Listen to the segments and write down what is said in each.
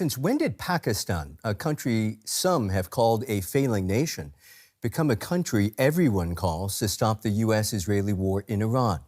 Since when did Pakistan, a country some have called a failing nation, become a country everyone calls to stop the U.S.-Israeli war in Iran?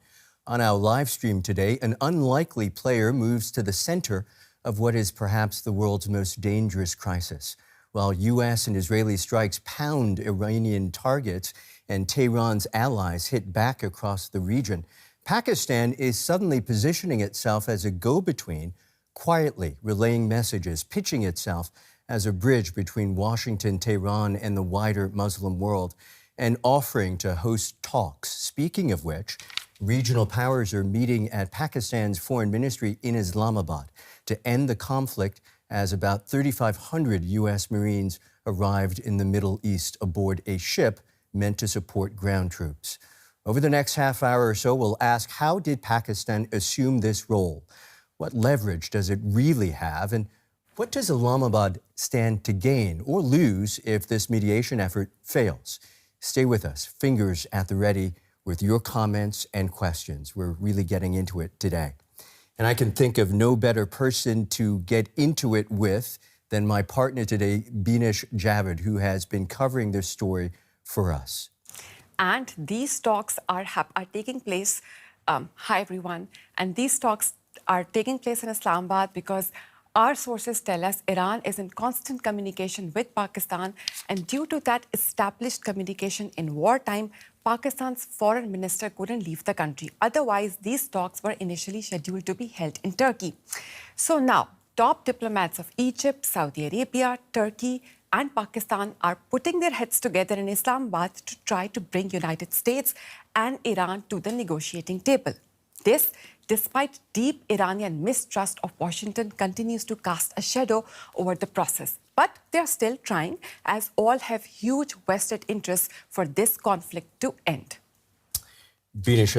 On our live stream today, an unlikely player moves to the center of what is perhaps the world's most dangerous crisis. While U.S. and Israeli strikes pound Iranian targets and Tehran's allies hit back across the region, Pakistan is suddenly positioning itself as a go-between, quietly relaying messages, pitching itself as a bridge between Washington, Tehran, and the wider Muslim world, and offering to host talks. Speaking of which, regional powers are meeting at Pakistan's foreign ministry in Islamabad to end the conflict as about 3,500 U.S. Marines arrived in the Middle East aboard a ship meant to support ground troops. Over the next half hour or so, we'll ask, how did Pakistan assume this role? What leverage does it really have? And what does Islamabad stand to gain or lose if this mediation effort fails? Stay with us, fingers at the ready, with your comments and questions. We're really getting into it today. And I can think of no better person to get into it with than my partner today, Binish Javed, who has been covering this story for us. And these talks are taking place, hi everyone, and these talks are taking place in Islamabad because our sources tell us Iran is in constant communication with Pakistan, and due to that established communication in wartime, Pakistan's foreign minister couldn't leave the country. Otherwise, these talks were initially scheduled to be held in Turkey. So now, top diplomats of Egypt, Saudi Arabia, Turkey, and Pakistan are putting their heads together in Islamabad to try to bring United States and Iran to the negotiating table. This, despite deep Iranian mistrust of Washington, continues to cast a shadow over the process. But they're still trying, as all have huge vested interests for this conflict to end. Binish,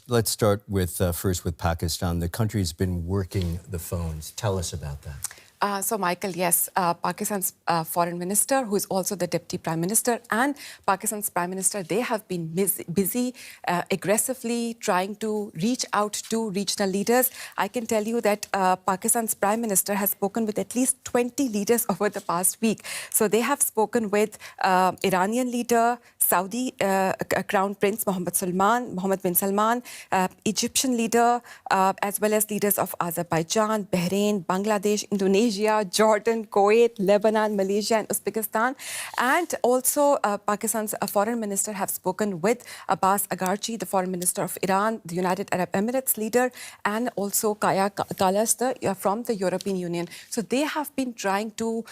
let's start with first with Pakistan. The country's been working the phones. Tell us about that. So, Michael, yes, Pakistan's foreign minister, who is also the deputy prime minister, and Pakistan's prime minister, they have been busy aggressively trying to reach out to regional leaders. I can tell you that Pakistan's prime minister has spoken with at least 20 leaders over the past week. So they have spoken with Iranian leader, Saudi Crown Prince Mohammed bin Salman, Egyptian leader, as well as leaders of Azerbaijan, Bahrain, Bangladesh, Indonesia, Jordan, Kuwait, Lebanon, Malaysia, and Uzbekistan. And also, Pakistan's foreign minister have spoken with Abbas Araghchi, the foreign minister of Iran, the United Arab Emirates leader, and also Kaja Kallas from the European Union. So they have been trying to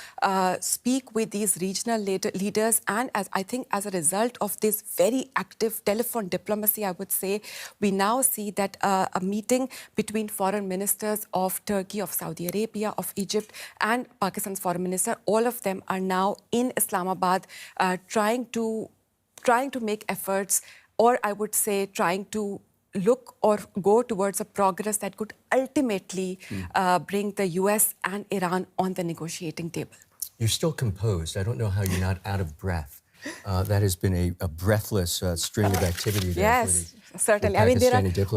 speak with these regional leaders, and I think as a result of this very active telephone diplomacy, I would say, we now see that a meeting between foreign ministers of Turkey, of Saudi Arabia, of Egypt, and Pakistan's foreign minister, all of them are now in Islamabad trying to make efforts, or I would say trying to look or go towards a progress that could ultimately bring the US and Iran on the negotiating table. You're still composed. I don't know how you're not out of breath. That has been a breathless string of activity there. Yes, certainly. I mean,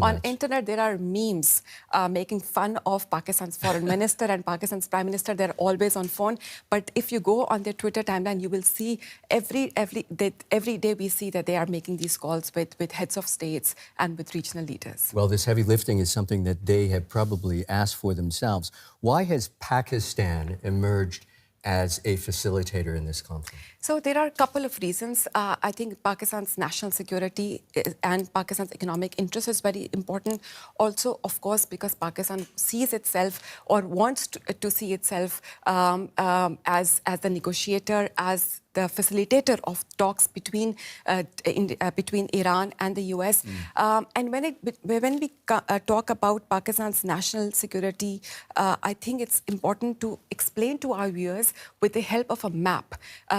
on internet, there are memes making fun of Pakistan's foreign minister and Pakistan's prime minister. They're always on phone. But if you go on their Twitter timeline, you will see every day we see that they are making these calls with heads of states and with regional leaders. Well, this heavy lifting is something that they have probably asked for themselves. Why has Pakistan emerged as a facilitator in this conflict? So there are a couple of reasons. I think Pakistan's national security and Pakistan's economic interest is very important. Also, of course, because Pakistan sees itself or wants to see itself as the negotiator, as the facilitator of talks between Iran and the US. And when we talk about Pakistan's national security, I think it's important to explain to our viewers with the help of a map.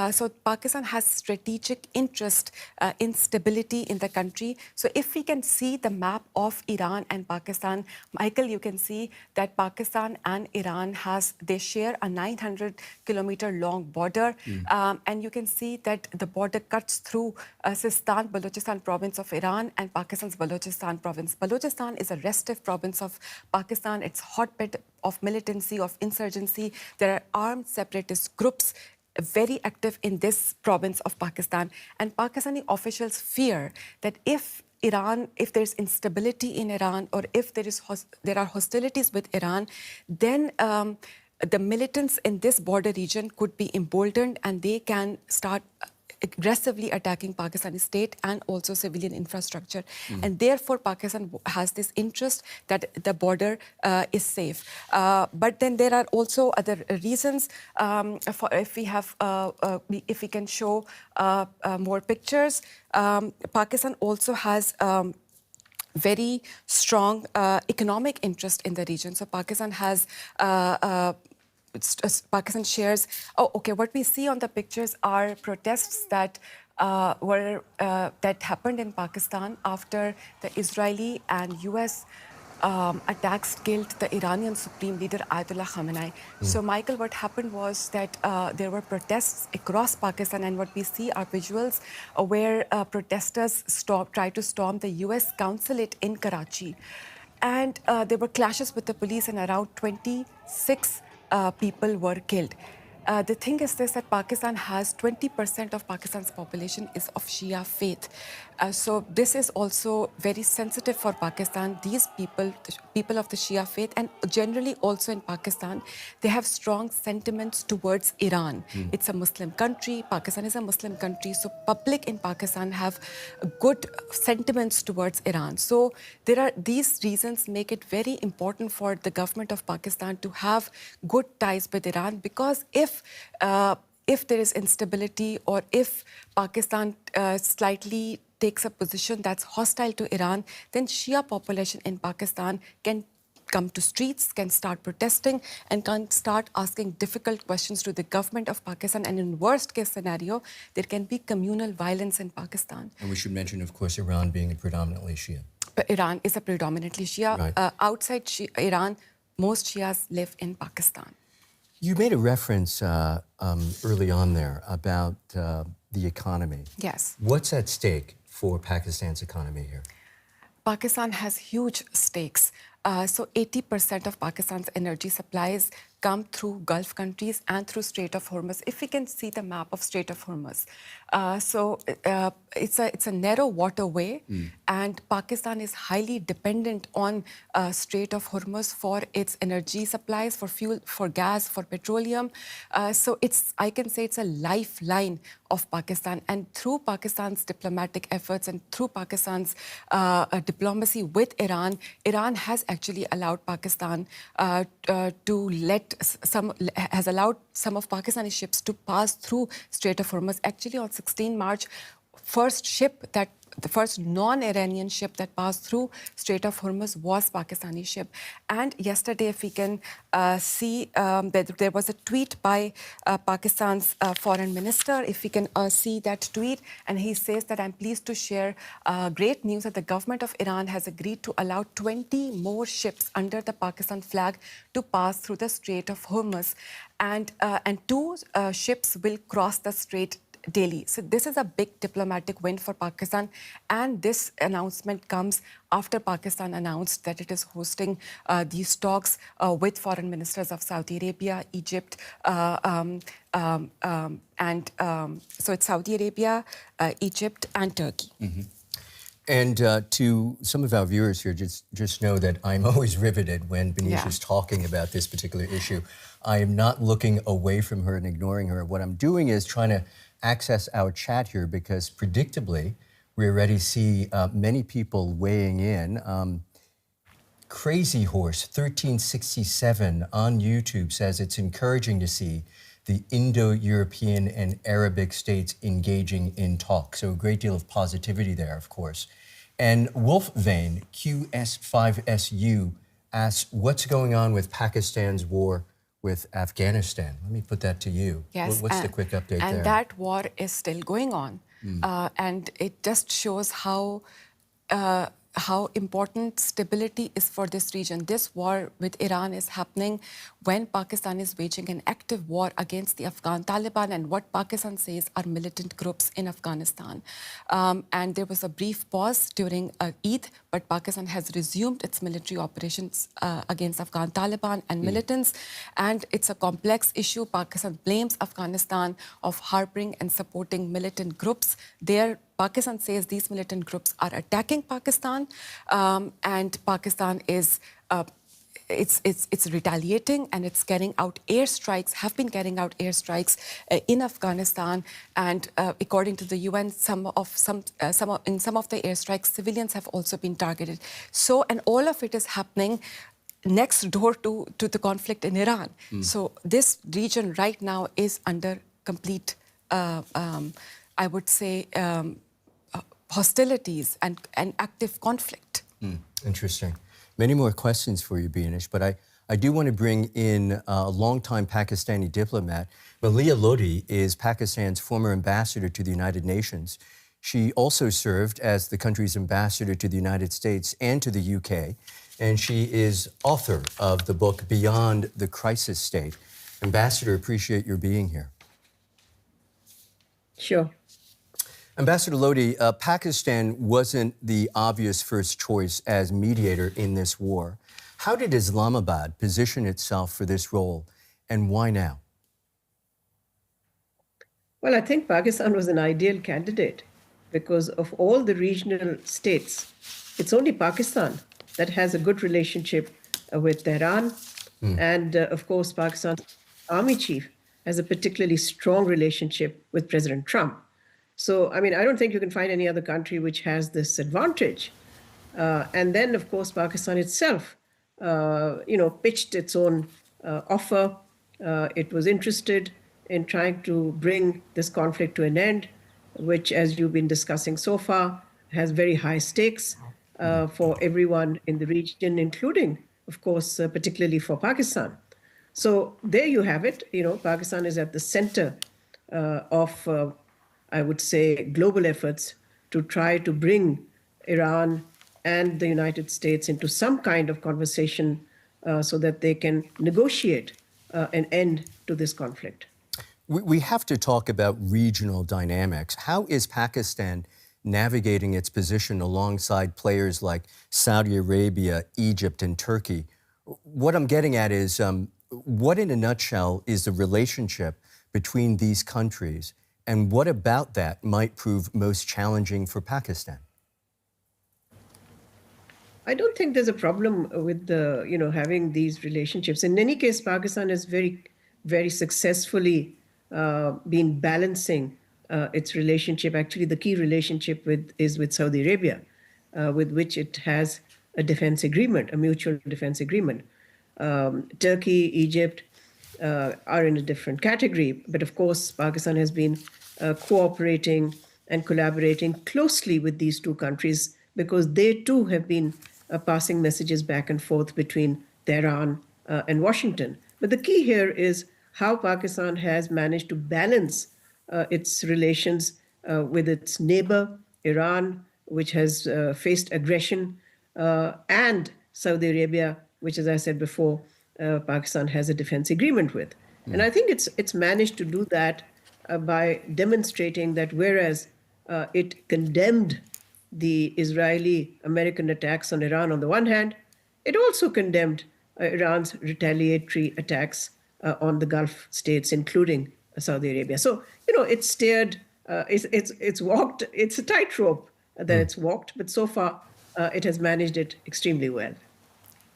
So Pakistan has strategic interest in stability in the country. So if we can see the map of Iran and Pakistan, Michael, you can see that Pakistan and Iran they share a 900-kilometer long border. And you can see that the border cuts through Sistan, Balochistan province of Iran and Pakistan's Balochistan province. Balochistan is a restive province of Pakistan. It's hotbed of militancy, of insurgency. There are armed separatist groups very active in this province of Pakistan. And Pakistani officials fear that if there's instability in Iran, or if there are hostilities with Iran, then the militants in this border region could be emboldened and they can start aggressively attacking Pakistani state and also civilian infrastructure. And therefore, Pakistan has this interest that the border is safe. But then there are also other reasons. If we can show more pictures, Pakistan also has very strong economic interest in the region. So Pakistan has Pakistan shares. What we see on the pictures are protests that happened in Pakistan after the Israeli and U.S. Attacks killed the Iranian Supreme Leader Ayatollah Khamenei. So, Michael, what happened was that there were protests across Pakistan, and what we see are visuals where protesters tried to storm the U.S. consulate in Karachi. And there were clashes with the police, and around 26 people were killed. The thing is this, that Pakistan has 20% of Pakistan's population is of Shia faith. So this is also very sensitive for Pakistan. These people, the people of the Shia faith, and generally also in Pakistan, they have strong sentiments towards Iran. It's a Muslim country. Pakistan is a Muslim country. So public in Pakistan have good sentiments towards Iran. So these reasons make it very important for the government of Pakistan to have good ties with Iran, because if there is instability, or if Pakistan slightly takes a position that's hostile to Iran, then Shia population in Pakistan can come to streets, can start protesting, and can start asking difficult questions to the government of Pakistan. And in worst case scenario, there can be communal violence in Pakistan. And we should mention, of course, Iran being a predominantly Shia. Iran is a predominantly Shia. Right. Outside Iran, most Shias live in Pakistan. You made a reference early on there about the economy. Yes. What's at stake for Pakistan's economy here? Pakistan has huge stakes. So 80% of Pakistan's energy supplies come through Gulf countries and through Strait of Hormuz. If we can see the map of Strait of Hormuz. It's a narrow waterway, and Pakistan is highly dependent on Strait of Hormuz for its energy supplies, for fuel, for gas, for petroleum. I can say it's a lifeline of Pakistan. And through Pakistan's diplomatic efforts and through Pakistan's diplomacy with Iran, Iran has actually allowed Pakistan has allowed some of Pakistani ships to pass through Strait of Hormuz. Actually, on 16 March, the first non-Iranian ship that passed through Strait of Hormuz was Pakistani ship. And yesterday, if we can see, that there was a tweet by Pakistan's foreign minister. If we can see that tweet, and he says that, I'm pleased to share great news that the government of Iran has agreed to allow 20 more ships under the Pakistan flag to pass through the Strait of Hormuz. And 2 ships will cross the strait daily. So this is a big diplomatic win for Pakistan, and this announcement comes after Pakistan announced that it is hosting these talks with foreign ministers of Saudi Arabia, Egypt, so it's Saudi Arabia, Egypt, and Turkey. And to some of our viewers here, just know that I'm always riveted when Benisha's talking about this particular issue. I am not looking away from her and ignoring her. What I'm doing is trying to access our chat here, because predictably, we already see many people weighing in. Crazy Horse 1367 on YouTube says it's encouraging to see the Indo-European and Arabic states engaging in talks. So a great deal of positivity there, of course. And Wolfvane QS5SU asks, what's going on with Pakistan's war with Afghanistan? Let me put that to you. Yes. What's the quick update there? And that war is still going on. And it just shows how how important stability is for this region. This war with Iran is happening when Pakistan is waging an active war against the Afghan Taliban and what Pakistan says are militant groups in Afghanistan. And there was a brief pause during Eid, but Pakistan has resumed its military operations against Afghan Taliban and militants. And it's a complex issue. Pakistan blames Afghanistan of harboring and supporting militant groups. Pakistan says these militant groups are attacking Pakistan, and Pakistan is it's retaliating, and it's carrying out airstrikes. Have been carrying out airstrikes in Afghanistan, and according to the UN, in some of the airstrikes, civilians have also been targeted. So, and all of it is happening next door to the conflict in Iran. So this region right now is under complete, I would say, hostilities and active conflict. Interesting. Many more questions for you, Bianish, but I do want to bring in a longtime Pakistani diplomat. Maleeha Lodhi is Pakistan's former ambassador to the United Nations. She also served as the country's ambassador to the United States and to the UK, and she is author of the book Beyond the Crisis State. Ambassador, appreciate your being here. Sure. Ambassador Lodhi, Pakistan wasn't the obvious first choice as mediator in this war. How did Islamabad position itself for this role, and why now? Well, I think Pakistan was an ideal candidate because of all the regional states, it's only Pakistan that has a good relationship with Tehran. And of course, Pakistan's army chief has a particularly strong relationship with President Trump. So, I mean, I don't think you can find any other country which has this advantage. And then, of course, Pakistan itself, pitched its own offer. It was interested in trying to bring this conflict to an end, which, as you've been discussing so far, has very high stakes for everyone in the region, including, of course, particularly for Pakistan. So there you have it. Pakistan is at the center of I would say, global efforts to try to bring Iran and the United States into some kind of conversation so that they can negotiate an end to this conflict. We have to talk about regional dynamics. How is Pakistan navigating its position alongside players like Saudi Arabia, Egypt, and Turkey? What I'm getting at is, what in a nutshell is the relationship between these countries? And what about that might prove most challenging for Pakistan? I don't think there's a problem with having these relationships. In any case, Pakistan has very, very successfully been balancing its relationship. Actually, the key relationship is with Saudi Arabia, with which it has a defense agreement, a mutual defense agreement. Turkey, Egypt, are in a different category. But of course, Pakistan has been cooperating and collaborating closely with these two countries because they too have been passing messages back and forth between Tehran and Washington. But the key here is how Pakistan has managed to balance its relations with its neighbor, Iran, which has faced aggression, and Saudi Arabia, which, as I said before, Pakistan has a defense agreement with. And I think it's managed to do that by demonstrating that whereas it condemned the Israeli-American attacks on Iran on the one hand, it also condemned Iran's retaliatory attacks on the Gulf states, including Saudi Arabia. So, it's steered, it's walked, it's a tightrope that it's walked, but so far it has managed it extremely well.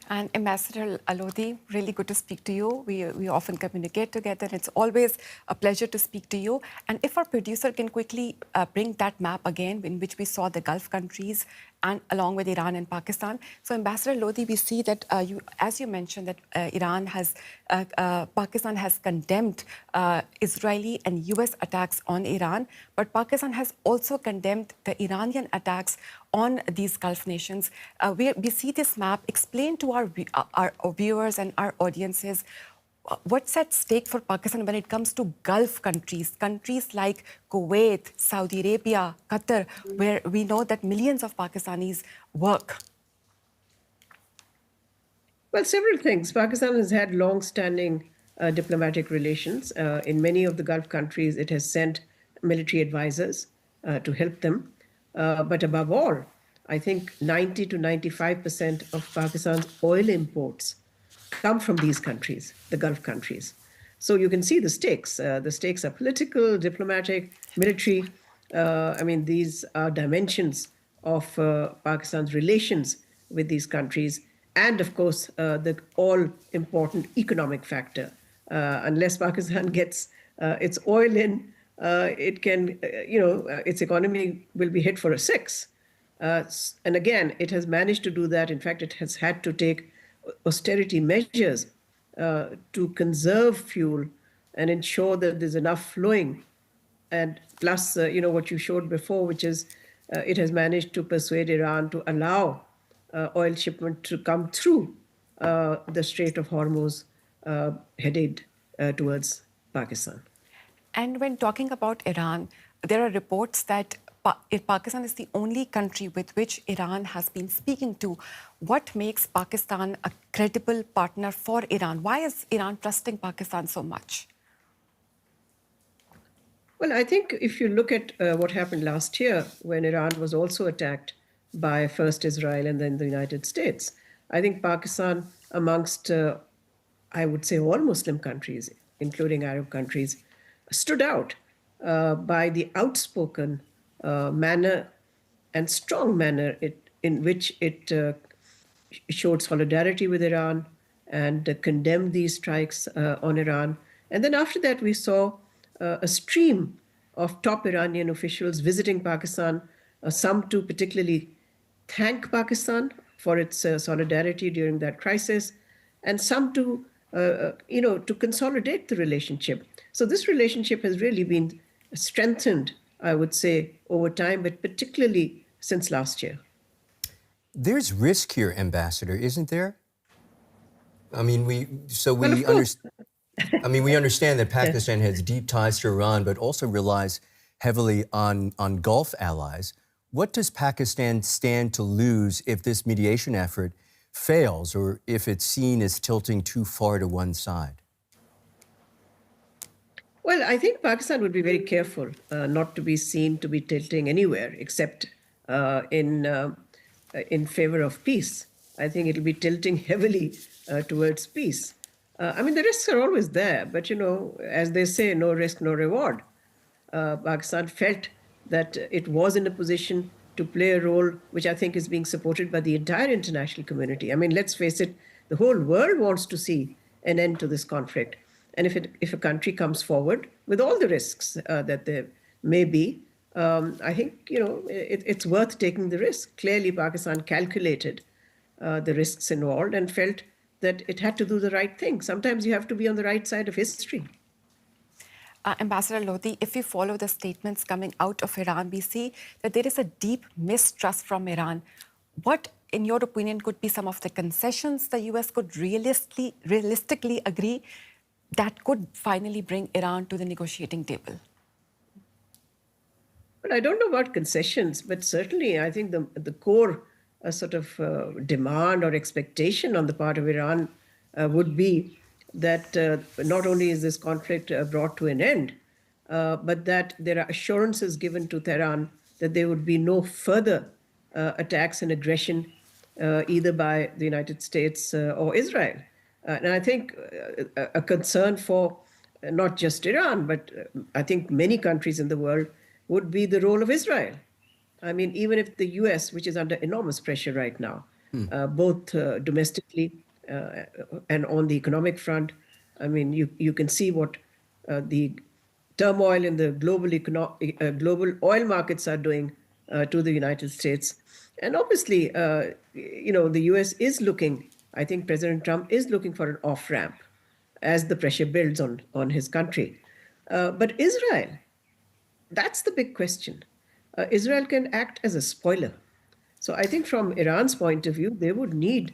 And Ambassador Lodhi, really good to speak to you. We often communicate together. It's always a pleasure to speak to you. And if our producer can quickly bring that map again, in which we saw the Gulf countries and along with Iran and Pakistan. So Ambassador Lodhi, we see that, as you mentioned, that Pakistan has condemned Israeli and US attacks on Iran, but Pakistan has also condemned the Iranian attacks on these Gulf nations. We see this map. Explain to our viewers and our audiences what's at stake for Pakistan when it comes to Gulf countries, countries like Kuwait, Saudi Arabia, Qatar, where we know that millions of Pakistanis work? Well, several things. Pakistan has had long-standing diplomatic relations. In many of the Gulf countries, it has sent military advisors to help them. But above all, I think 90 to 95% of Pakistan's oil imports come from these countries, the Gulf countries. So you can see the stakes. The stakes are political, diplomatic, military. I mean, these are dimensions of Pakistan's relations with these countries. And of course, the all-important economic factor. Unless Pakistan gets its oil in, it can, its economy will be hit for a six. And again, it has managed to do that. In fact, it has had to take austerity measures to conserve fuel and ensure that there's enough flowing. And plus, what you showed before, which is it has managed to persuade Iran to allow oil shipment to come through the Strait of Hormuz headed towards Pakistan. And when talking about Iran, there are reports that Pakistan is the only country with which Iran has been speaking to. What makes Pakistan a credible partner for Iran? Why is Iran trusting Pakistan so much? Well, I think if you look at what happened last year when Iran was also attacked by first Israel and then the United States, I think Pakistan, amongst, I would say, all Muslim countries, including Arab countries, stood out by the outspoken manner and strong manner in which it showed solidarity with Iran and condemned these strikes on Iran. And then after that, we saw a stream of top Iranian officials visiting Pakistan, some to particularly thank Pakistan for its solidarity during that crisis, and some to, to consolidate the relationship. So this relationship has really been strengthened, I would say, over time, but particularly since last year. There's risk here, Ambassador, isn't there? I mean, we understand that Pakistan has deep ties to Iran, but also relies heavily on Gulf allies. What does Pakistan stand to lose if this mediation effort fails or if it's seen as tilting too far to one side? Well, I think Pakistan would be very careful not to be seen to be tilting anywhere except in favor of peace. I think it'll be tilting heavily towards peace. I mean, the risks are always there, but, as they say, no risk, no reward. Pakistan felt that it was in a position to play a role which I think is being supported by the entire international community. I mean, let's face it, the whole world wants to see an end to this conflict. And if a country comes forward with all the risks that there may be, I think, it's worth taking the risk. Clearly, Pakistan calculated the risks involved and felt that it had to do the right thing. Sometimes you have to be on the right side of history. Ambassador Lodhi, if we follow the statements coming out of Iran, we see that there is a deep mistrust from Iran. What, in your opinion, could be some of the concessions the US could realistically agree that could finally bring Iran to the negotiating table? Well, I don't know about concessions, but certainly I think the core sort of demand or expectation on the part of Iran would be that not only is this conflict brought to an end, but that there are assurances given to Tehran that there would be no further attacks and aggression either by the United States or Israel. And I think a concern for not just Iran, but I think many countries in the world would be the role of Israel. I mean, even if the US, which is under enormous pressure right now, both domestically and on the economic front, I mean, you can see what the turmoil in the global oil markets are doing to the United States. And obviously, the US is looking, I think President Trump is looking for an off-ramp as the pressure builds on his country. But Israel, that's the big question. Israel can act as a spoiler. So I think from Iran's point of view, they would need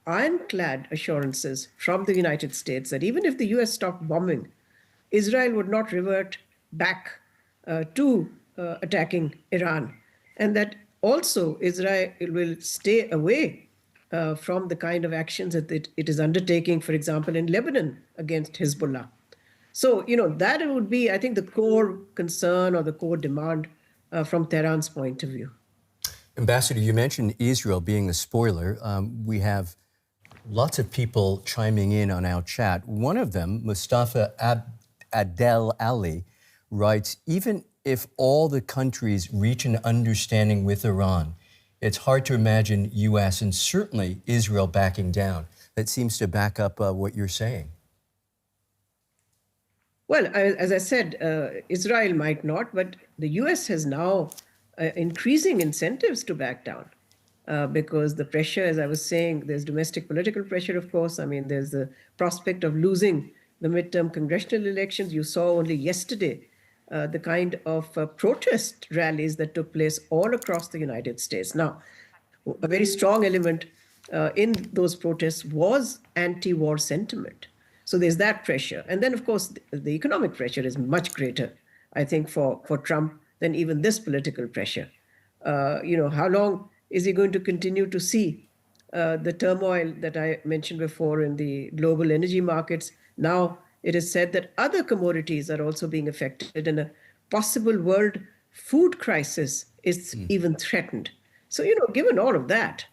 ironclad assurances from the United States that even if the US stopped bombing, Israel would not revert back to attacking Iran, and that also Israel will stay away from the kind of actions that it is undertaking, for example, in Lebanon against Hezbollah. So, that would be, I think, the core concern or the core demand from Tehran's point of view. Ambassador, you mentioned Israel being the spoiler. We have lots of people chiming in on our chat. One of them, Mustafa Adel Ali, writes, even if all the countries reach an understanding with Iran, it's hard to imagine U.S. and certainly Israel backing down. That seems to back up what you're saying. Well, as I said, Israel might not, but the U.S. has now increasing incentives to back down because the pressure, as I was saying, there's domestic political pressure, of course. I mean, there's the prospect of losing the midterm congressional elections. You saw only yesterday the kind of protest rallies that took place all across the United States. Now, a very strong element in those protests was anti-war sentiment. So there's that pressure. And then, of course, the economic pressure is much greater, I think, for Trump than even this political pressure. How long is he going to continue to see the turmoil that I mentioned before in the global energy markets? Now it is said that other commodities are also being affected, and a possible world food crisis is even threatened. So, given all of that,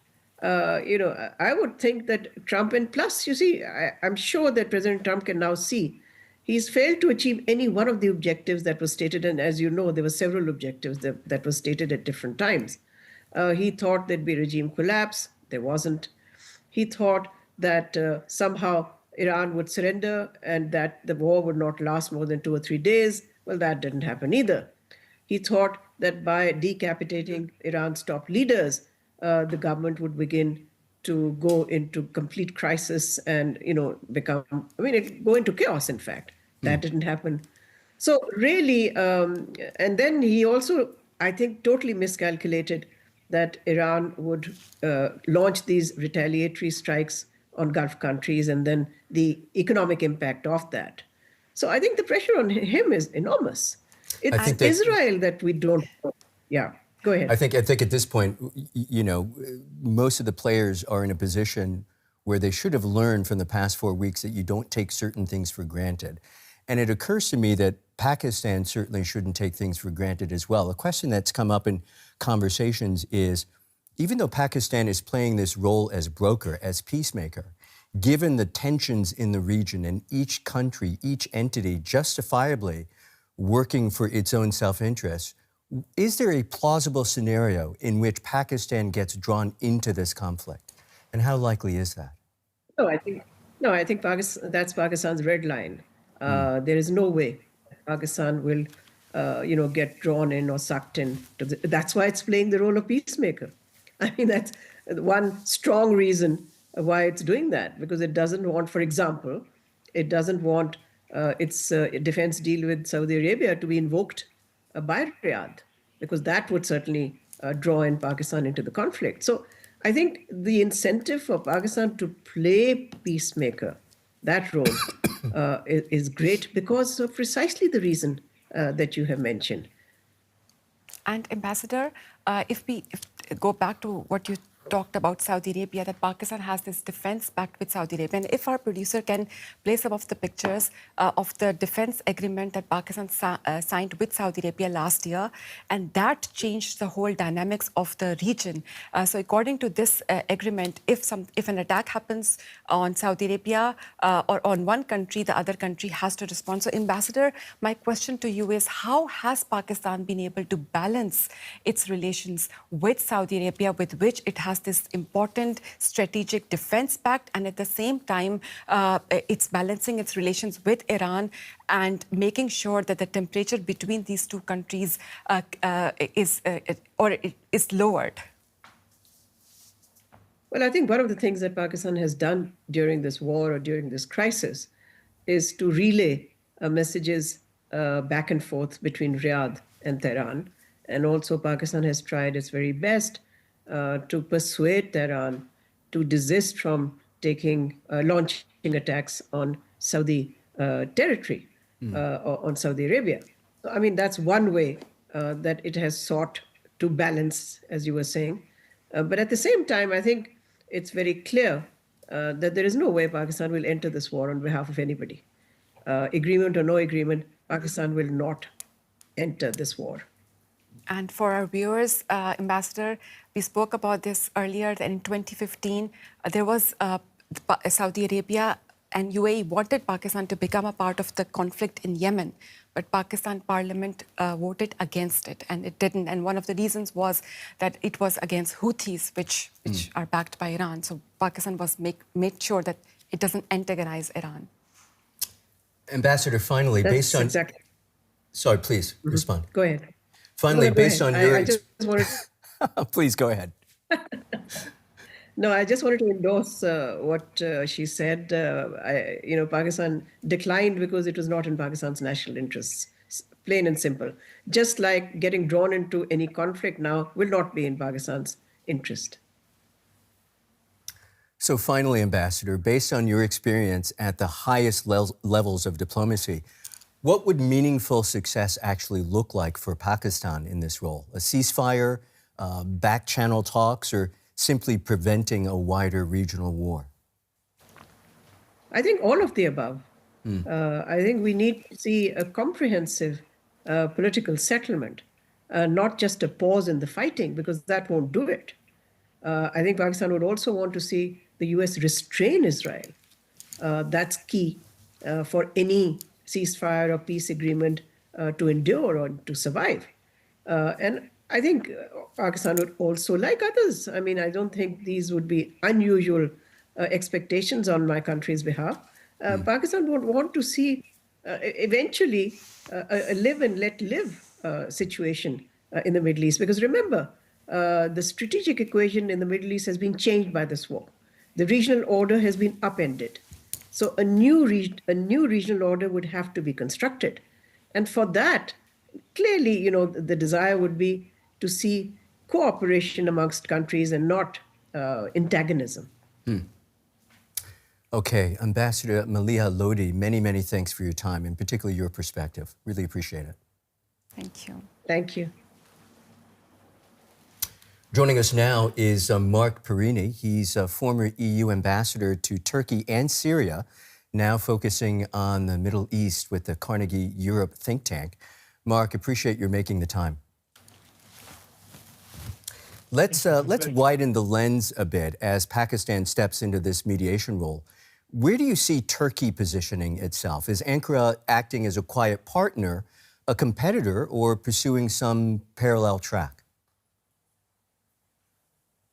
I would think that Trump, and plus, you see, I'm sure that President Trump can now see he's failed to achieve any one of the objectives that was stated. And as you know, there were several objectives that were stated at different times. He thought there'd be regime collapse. There wasn't. He thought that somehow Iran would surrender and that the war would not last more than 2 or 3 days. Well, that didn't happen either. He thought that by decapitating Iran's top leaders, the government would begin to go into complete crisis and, go into chaos, in fact. That didn't happen. So really, and then he also, I think, totally miscalculated that Iran would launch these retaliatory strikes on Gulf countries and then the economic impact of that. So I think the pressure on him is enormous. It's Israel that we don't. Yeah, go ahead. I think at this point, most of the players are in a position where they should have learned from the past 4 weeks that you don't take certain things for granted. And it occurs to me that Pakistan certainly shouldn't take things for granted as well. A question that's come up in conversations is, even though Pakistan is playing this role as broker, as peacemaker, given the tensions in the region and each country, each entity justifiably working for its own self-interest, is there a plausible scenario in which Pakistan gets drawn into this conflict? And how likely is that? No, I think that's Pakistan's red line. There is no way Pakistan will, get drawn in or sucked in. That's why it's playing the role of peacemaker. I mean, that's one strong reason why it's doing that, because it doesn't want, for example, it doesn't want its defense deal with Saudi Arabia to be invoked by Riyadh, because that would certainly draw in Pakistan into the conflict. So I think the incentive for Pakistan to play peacemaker, that role, is great because of precisely the reason that you have mentioned. And Ambassador, if we go back to what you talked about Saudi Arabia, that Pakistan has this defense pact with Saudi Arabia. And if our producer can play some of the pictures of the defense agreement that Pakistan signed with Saudi Arabia last year, and that changed the whole dynamics of the region. So according to this agreement, if an attack happens on Saudi Arabia or on one country, the other country has to respond. So Ambassador, my question to you is, how has Pakistan been able to balance its relations with Saudi Arabia, with which it has this important strategic defense pact, and at the same time, it's balancing its relations with Iran and making sure that the temperature between these two countries is lowered? Well, I think one of the things that Pakistan has done during this war or during this crisis is to relay messages back and forth between Riyadh and Tehran. And also Pakistan has tried its very best to persuade Tehran to desist from launching attacks on Saudi territory, or on Saudi Arabia. I mean, that's one way that it has sought to balance, as you were saying. But at the same time, I think it's very clear that there is no way Pakistan will enter this war on behalf of anybody. Agreement or no agreement, Pakistan will not enter this war. And for our viewers, Ambassador, we spoke about this earlier, that in 2015, there was Saudi Arabia and UAE wanted Pakistan to become a part of the conflict in Yemen, but Pakistan Parliament voted against it, and it didn't. And one of the reasons was that it was against Houthis, which are backed by Iran. So Pakistan was made sure that it doesn't antagonize Iran. Ambassador, finally, That's based on... exactly. Sorry, please respond. Go ahead. Finally, No, based ahead. on your... I just wanted... Please go ahead. No, I just wanted to endorse what she said. Pakistan declined because it was not in Pakistan's national interests, plain and simple. Just like getting drawn into any conflict now will not be in Pakistan's interest. So finally, Ambassador, based on your experience at the highest levels of diplomacy, what would meaningful success actually look like for Pakistan in this role? A ceasefire, back-channel talks, or simply preventing a wider regional war? I think all of the above. I think we need to see a comprehensive political settlement, not just a pause in the fighting, because that won't do it. I think Pakistan would also want to see the US restrain Israel. That's key for any ceasefire or peace agreement to endure or to survive. And I think Pakistan would also, like others, I mean, I don't think these would be unusual expectations on my country's behalf. Pakistan would want to see eventually a live and let live situation in the Middle East. Because remember, the strategic equation in the Middle East has been changed by this war. The regional order has been upended. So a new regional order would have to be constructed. And for that, clearly, the desire would be to see cooperation amongst countries and not antagonism. Okay, Ambassador Maleeha Lodhi, many, many thanks for your time, and particularly your perspective. Really appreciate it. Thank you. Thank you. Joining us now is Marc Pierini. He's a former EU ambassador to Turkey and Syria, now focusing on the Middle East with the Carnegie Europe think tank. Marc, appreciate your making the time. Let's widen the lens a bit as Pakistan steps into this mediation role. Where do you see Turkey positioning itself? Is Ankara acting as a quiet partner, a competitor, or pursuing some parallel track?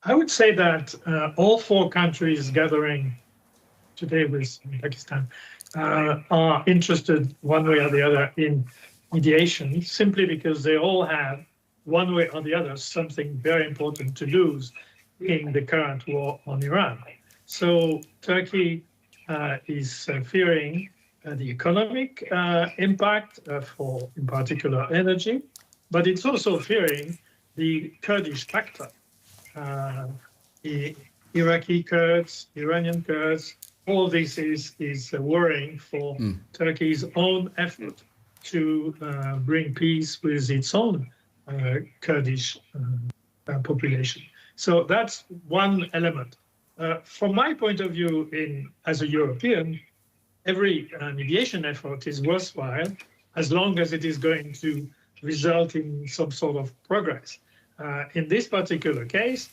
I would say that all four countries gathering today with Pakistan are interested one way or the other in mediation, simply because they all have, one way or the other, something very important to lose in the current war on Iran. So Turkey is fearing the economic impact for, in particular, energy, but it's also fearing the Kurdish factor. The Iraqi Kurds, Iranian Kurds, all this is worrying for Turkey's own effort to bring peace with its own Kurdish population. So that's one element. From my point of view, as a European, every mediation effort is worthwhile as long as it is going to result in some sort of progress. In this particular case,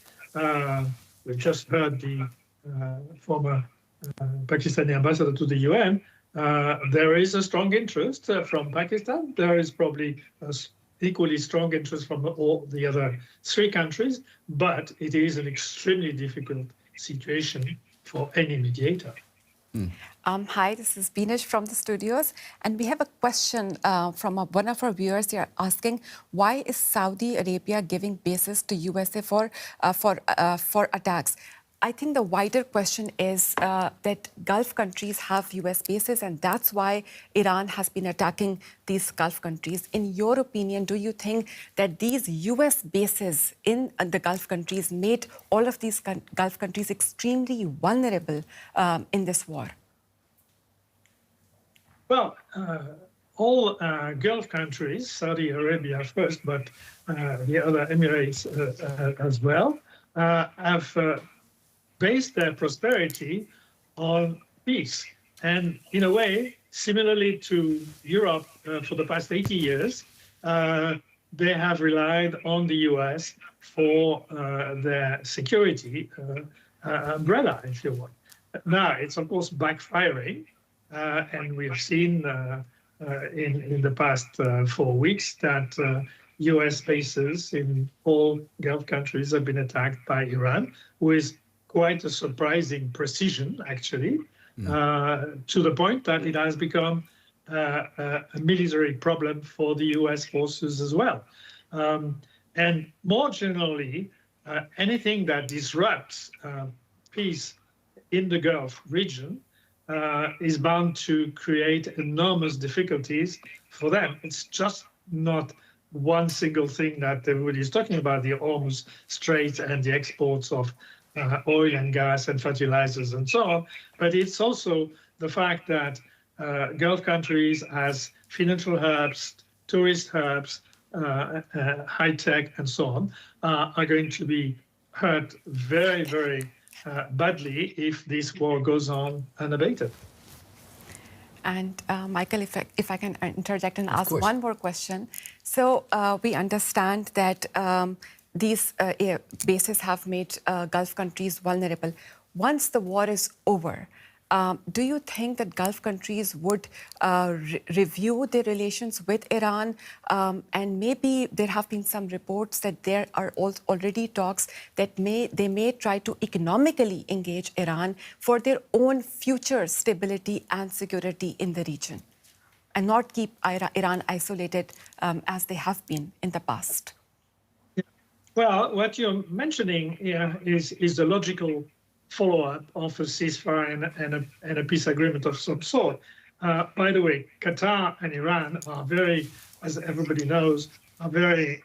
we've just heard the former Pakistani ambassador to the UN. There is a strong interest from Pakistan. There is probably an equally strong interest from all the other three countries, but it is an extremely difficult situation for any mediator. Hi, this is Beenish from the studios, and we have a question from one of our viewers. They are asking, why is Saudi Arabia giving bases to USA for attacks? I think the wider question is that Gulf countries have US bases, and that's why Iran has been attacking these Gulf countries. In your opinion, do you think that these US bases in the Gulf countries made all of these Gulf countries extremely vulnerable in this war? Well, all Gulf countries, Saudi Arabia first, but the other Emirates as well, have based their prosperity on peace. And in a way, similarly to Europe for the past 80 years, they have relied on the US for their security umbrella, if you want. Now, it's of course backfiring, and we have seen in the past 4 weeks that US bases in all Gulf countries have been attacked by Iran with quite a surprising precision, actually, to the point that it has become a military problem for the US forces as well. And more generally, anything that disrupts peace in the Gulf region is bound to create enormous difficulties for them. It's just not one single thing that everybody is talking about, the Hormuz Strait and the exports of oil and gas and fertilizers and so on, but it's also the fact that Gulf countries as financial hubs, tourist hubs, high tech and so on, are going to be hurt very, very badly if this war goes on unabated. And Michael, if I can interject and ask one more question. So we understand that these bases have made Gulf countries vulnerable. Once the war is over, do you think that Gulf countries would review their relations with Iran? And maybe there have been some reports that there are already talks that they may try to economically engage Iran for their own future stability and security in the region, and not keep Iran isolated as they have been in the past. Well, what you're mentioning here is the logical follow-up of a ceasefire and a peace agreement of some sort. By the way, Qatar and Iran are very, as everybody knows, are very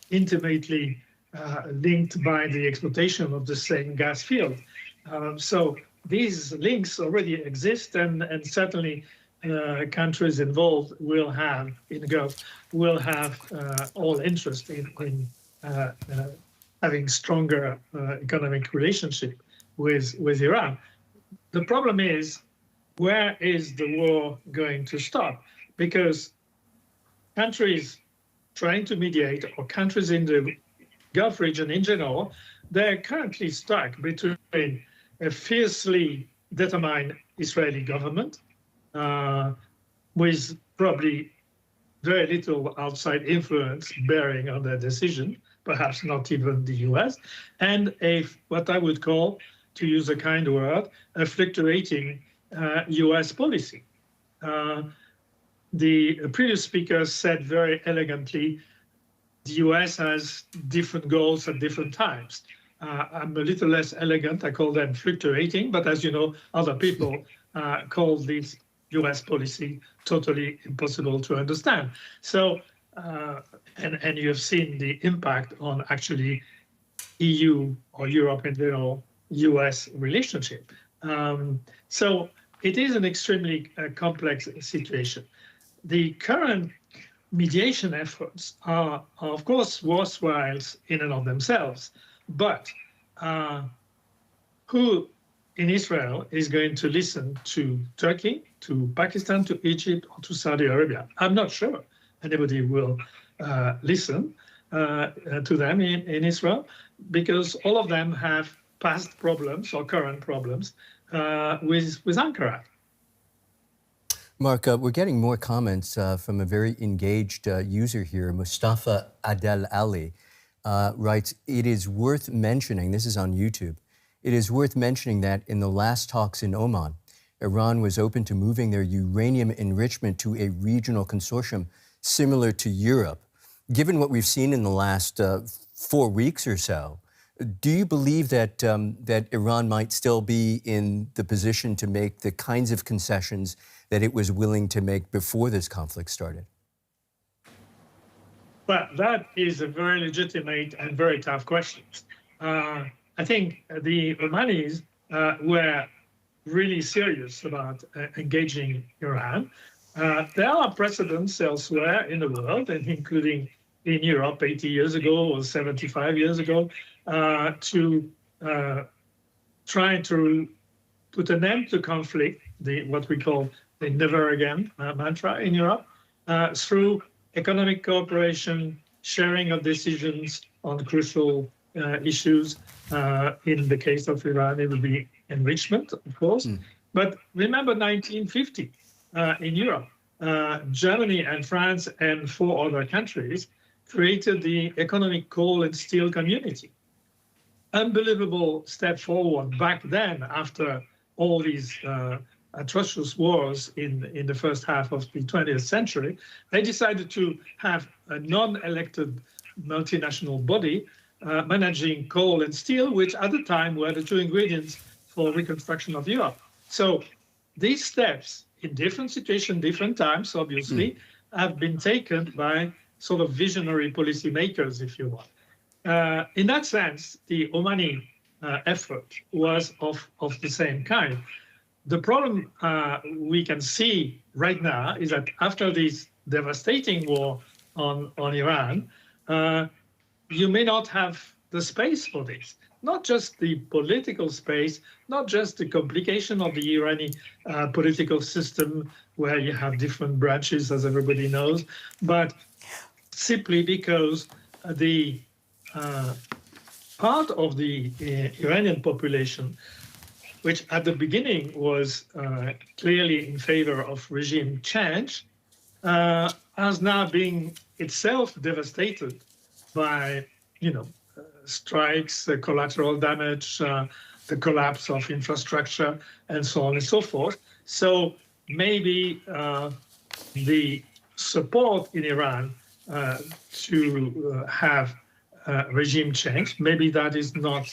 intimately linked by the exploitation of the same gas field. So these links already exist, and certainly countries involved will have, in the Gulf, will have all interest in having stronger economic relationship with Iran. The problem is, where is the war going to stop? Because countries trying to mediate, or countries in the Gulf region in general, they're currently stuck between a fiercely determined Israeli government with probably very little outside influence bearing on their decision, perhaps not even the US, and what I would call, to use a kind word, a fluctuating US policy. The previous speaker said very elegantly, the US has different goals at different times. I'm a little less elegant, I call them fluctuating, but as you know, other people call this US policy totally impossible to understand. So, and you have seen the impact on actually EU or Europe in general, US relationship. So it is an extremely complex situation. The current mediation efforts are of course worthwhile in and of themselves, but who in Israel is going to listen to Turkey, to Pakistan, to Egypt, or to Saudi Arabia? I'm not sure anybody will listen to them in Israel, because all of them have past problems or current problems with Ankara. Marc, we're getting more comments from a very engaged user here. Mustafa Adel Ali writes, it is worth mentioning, this is on YouTube, it is worth mentioning that in the last talks in Oman, Iran was open to moving their uranium enrichment to a regional consortium similar to Europe. Given what we've seen in the last 4 weeks or so, Do you believe that that Iran might still be in the position to make the kinds of concessions that it was willing to make before this conflict started? Well, that is a very legitimate and very tough question. I think the Omanis were really serious about engaging Iran. There are precedents elsewhere in the world, and including in Europe 80 years ago or 75 years ago, to try to put an end to conflict, what we call the never again mantra in Europe, through economic cooperation, sharing of decisions on crucial issues. In the case of Iran, it would be enrichment, of course. But remember 1950 in Europe, Germany and France and 4 other countries created the Economic Coal and Steel Community. Unbelievable step forward back then after all these atrocious wars in the first half of the 20th century. They decided to have a non-elected multinational body managing coal and steel, which at the time were the 2 ingredients for reconstruction of Europe. So these steps, in different situations, different times, obviously, have been taken by sort of visionary policymakers, if you want. In that sense, the Omani effort was of the same kind. The problem we can see right now is that after this devastating war on Iran, you may not have the space for this. Not just the political space, not just the complication of the Iranian political system, where you have different branches, as everybody knows, but simply because the part of the Iranian population, which at the beginning was clearly in favor of regime change, has now been itself devastated by, strikes, collateral damage, the collapse of infrastructure, and so on and so forth. So maybe the support in Iran to have regime change, maybe that is not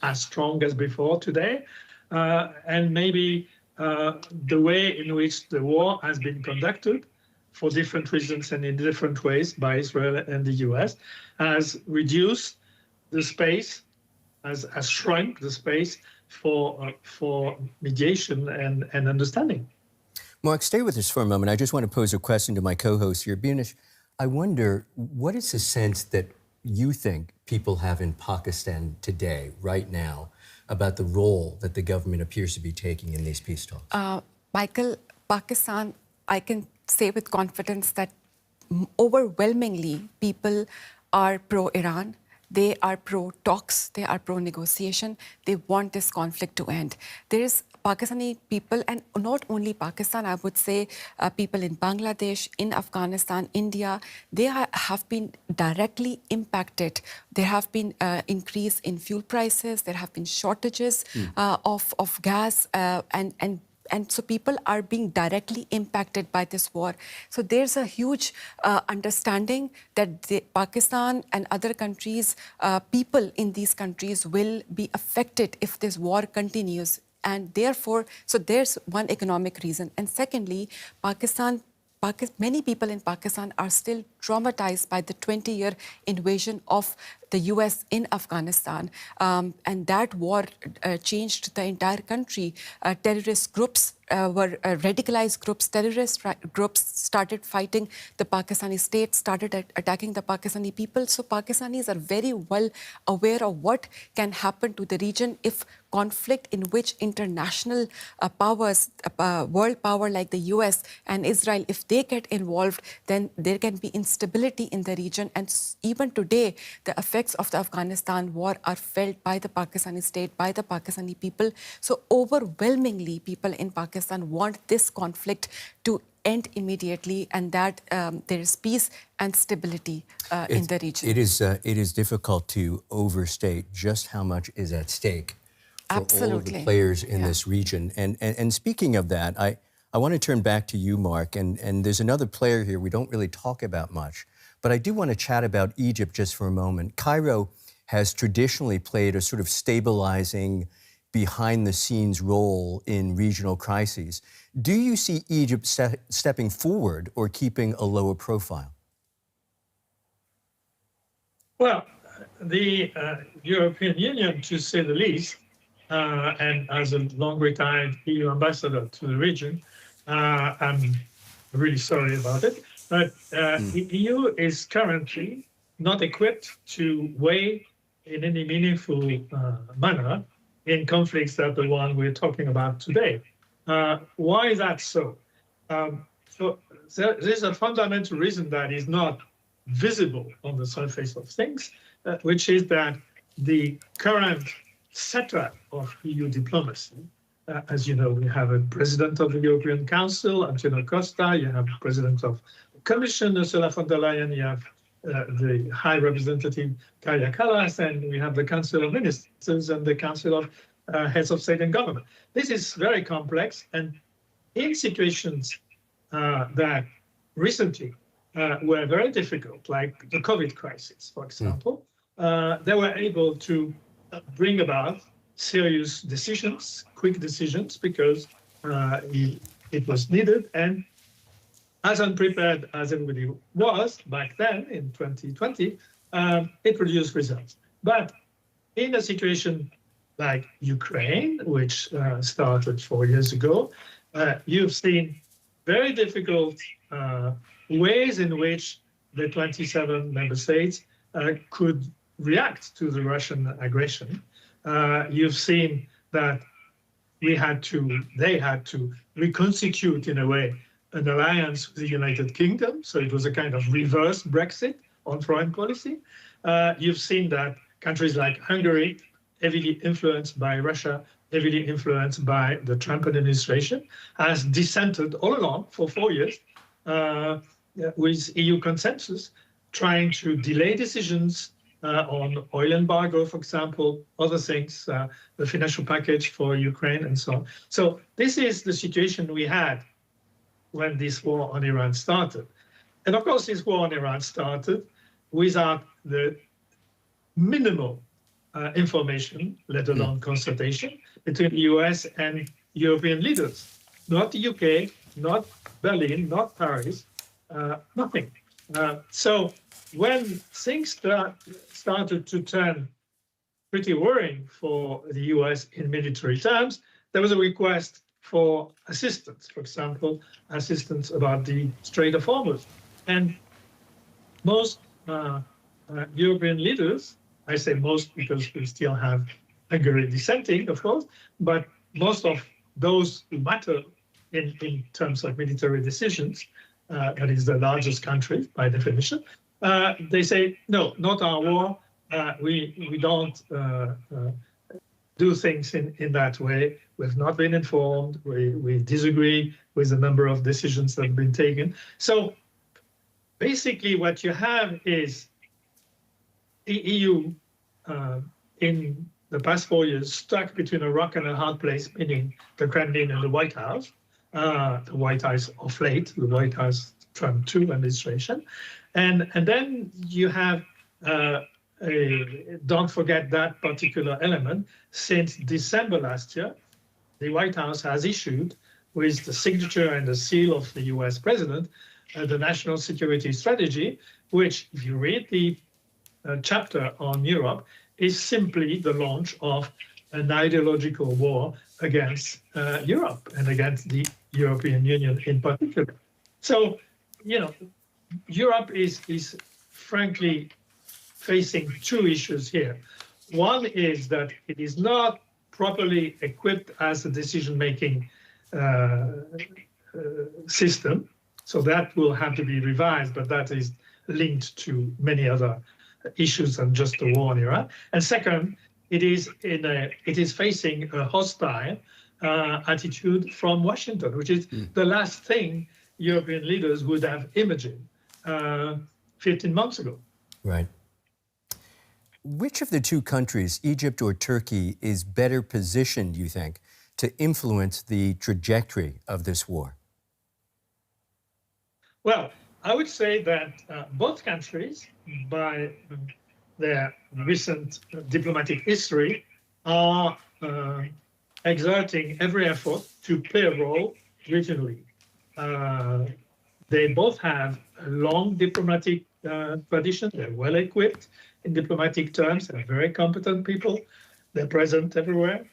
as strong as before today. And maybe the way in which the war has been conducted for different reasons and in different ways by Israel and the US has reduced the space, has shrunk the space for mediation and understanding. Marc, stay with us for a moment. I just want to pose a question to my co-host here. Bunish, I wonder, what is the sense that you think people have in Pakistan today, right now, about the role that the government appears to be taking in these peace talks? Michael, Pakistan, I can say with confidence that overwhelmingly people are pro-Iran. They are pro-talks, they are pro-negotiation. They want this conflict to end. There is Pakistani people, and not only Pakistan, I would say people in Bangladesh, in Afghanistan, India, they have been directly impacted. There have been increase in fuel prices, there have been shortages of gas, and so people are being directly impacted by this war. So there's a huge understanding that Pakistan and other countries, people in these countries will be affected if this war continues. And therefore, so there's one economic reason. And secondly, many people in Pakistan are still traumatized by the 20-year invasion of the US in Afghanistan. And that war changed the entire country. Terrorist groups were radicalized groups, terrorist groups started fighting the Pakistani state, started attacking the Pakistani people. So Pakistanis are very well aware of what can happen to the region if conflict in which international powers, world power like the US and Israel, if they get involved, then there can be instability in the region. And even today, the effects of the Afghanistan war are felt by the Pakistani state, by the Pakistani people. So overwhelmingly, people in Pakistan want this conflict to end immediately, and that there is peace and stability in the region. It is difficult to overstate just how much is at stake for all of the players in this region. And speaking of that, I want to turn back to you, Marc, and there's another player here we don't really talk about much, but I do want to chat about Egypt just for a moment. Cairo has traditionally played a sort of stabilizing, behind-the-scenes role in regional crises. Do you see Egypt stepping forward or keeping a lower profile? Well, the European Union, to say the least, and as a long-retired EU ambassador to the region, I'm really sorry about it, but the EU is currently not equipped to weigh in any meaningful manner in conflicts that the one we're talking about today. Why is that so? So there's a fundamental reason that is not visible on the surface of things, which is that the current setup of EU diplomacy, as you know, we have a president of the European Council, Antonio Costa, you have president of the Commission, Ursula von der Leyen, you have the High Representative Kaja Kallas, and we have the Council of Ministers and the Council of Heads of State and Government. This is very complex, and in situations that recently were very difficult, like the COVID crisis, for example, they were able to bring about serious decisions, quick decisions, because it was needed. And as unprepared as everybody was back then in 2020, it produced results. But in a situation like Ukraine, which started 4 years ago, you've seen very difficult ways in which the 27 member states could react to the Russian aggression. You've seen that they had to reconstitute, in a way, an alliance with the United Kingdom. So it was a kind of reverse Brexit on foreign policy. You've seen that countries like Hungary, heavily influenced by Russia, heavily influenced by the Trump administration, has dissented all along for 4 years with EU consensus, trying to delay decisions on oil embargo, for example, other things, the financial package for Ukraine and so on. So this is the situation we had when this war on Iran started. And of course, this war on Iran started without the minimal information, let alone consultation, between the US and European leaders. Not the UK, not Berlin, not Paris, nothing. So when things started to turn pretty worrying for the US in military terms, there was a request for assistance, for example, assistance about the Strait of Hormuz. And most European leaders, I say most because we still have Hungary dissenting, of course, but most of those who matter in terms of military decisions, that is the largest country by definition, they say, no, not our war. We don't do things in that way. We've not been informed. We disagree with a number of decisions that have been taken. So basically what you have is the EU in the past 4 years stuck between a rock and a hard place, meaning the Kremlin and the White House. The White House of late, the White House Trump 2 administration. And then you have, don't forget that particular element, since December last year, the White House has issued, with the signature and the seal of the US president, the National Security Strategy, which, if you read the chapter on Europe, is simply the launch of an ideological war against Europe and against the European Union in particular. So, you know, Europe is frankly facing two issues here. One is that it is not properly equipped as a decision-making system. So that will have to be revised, but that is linked to many other issues than just the war in Iran. And second, it is facing a hostile attitude from Washington, which is the last thing European leaders would have imagined 15 months ago. Right. Which of the two countries, Egypt or Turkey, is better positioned, you think, to influence the trajectory of this war? Well, I would say that both countries, by their recent diplomatic history, are exerting every effort to play a role regionally. They both have a long diplomatic tradition. They're well equipped in diplomatic terms. They're very competent people. They're present everywhere.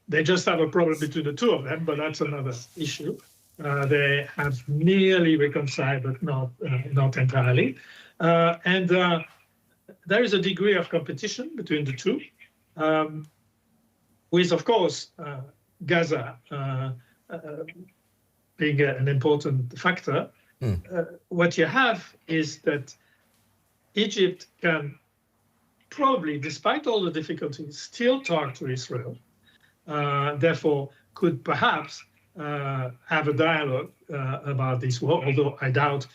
They just have a problem between the two of them, but that's another issue. They have nearly reconciled, but not entirely. And there is a degree of competition between the two, with, of course, Gaza being an important factor. What you have is that Egypt can probably, despite all the difficulties, still talk to Israel, therefore could perhaps have a dialogue about this war, although I doubt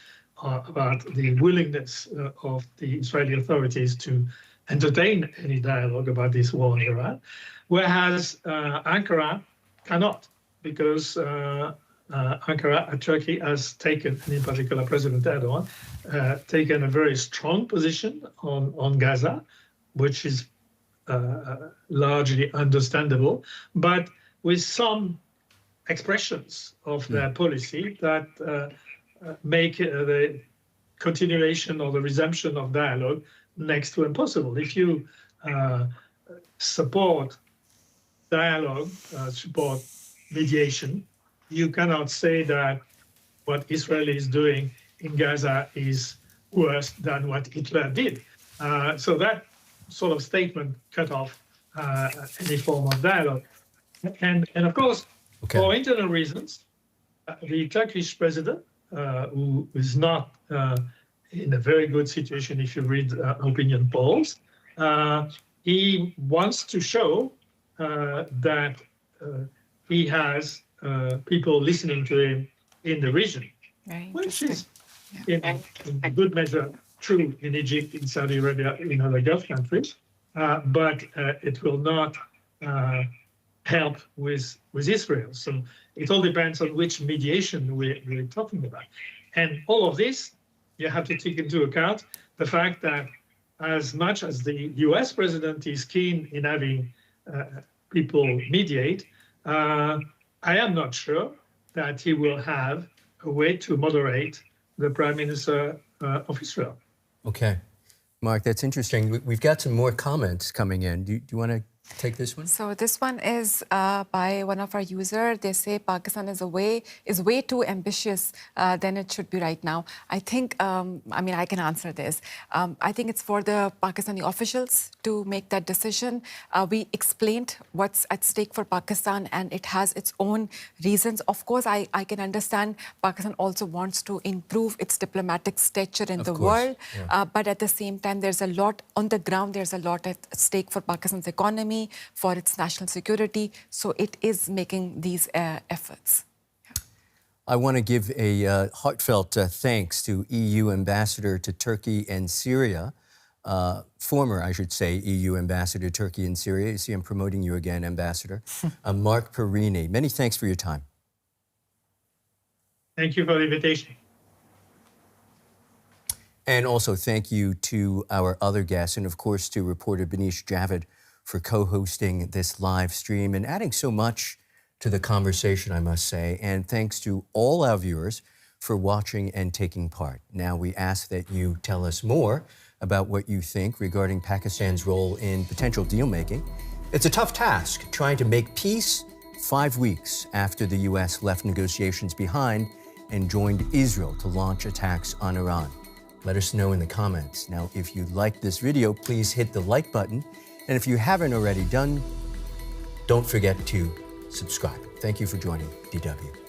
about the willingness of the Israeli authorities to entertain any dialogue about this war in Iran, whereas Ankara cannot, because Ankara, Turkey, has taken, and in particular President Erdogan, taken a very strong position on Gaza, which is largely understandable, but with some expressions of their policy that make the continuation or the resumption of dialogue next to impossible. If you support dialogue, support mediation, you cannot say that what Israel is doing in Gaza is worse than what Hitler did. So that sort of statement cut off any form of dialogue. And of course, for internal reasons, the Turkish president, who is not in a very good situation if you read opinion polls, he wants to show that he has people listening to him in the region, which is in good measure true in Egypt, in Saudi Arabia, in other Gulf countries, but it will not help with Israel. So it all depends on which mediation we're talking about. And all of this, you have to take into account the fact that as much as the US president is keen in having people mediate, I am not sure that he will have a way to moderate the Prime Minister of Israel. Okay. Marc, that's interesting. We've got some more comments coming in. Do you want to take this one? So this one is by one of our users. They say Pakistan is way too ambitious than it should be right now. I think, I can answer this. I think it's for the Pakistani officials to make that decision. We explained what's at stake for Pakistan, and it has its own reasons. Of course, I can understand Pakistan also wants to improve its diplomatic stature in the world. Yeah. But at the same time, there's a lot on the ground. There's a lot at stake for Pakistan's economy, for its national security. So it is making these efforts. Yeah. I want to give a heartfelt thanks to EU Ambassador to Turkey and Syria, former, I should say, EU Ambassador to Turkey and Syria. You see, I'm promoting you again, Ambassador. Marc Pierini. Many thanks for your time. Thank you for the invitation. And also thank you to our other guests, and of course to reporter Banish Javid for co-hosting this live stream and adding so much to the conversation, I must say. And thanks to all our viewers for watching and taking part. Now we ask that you tell us more about what you think regarding Pakistan's role in potential deal-making. It's a tough task trying to make peace 5 weeks after the U.S. left negotiations behind and joined Israel to launch attacks on Iran. Let us know in the comments. Now, if you like this video, please hit the like button. And if you haven't already done, don't forget to subscribe. Thank you for joining DW.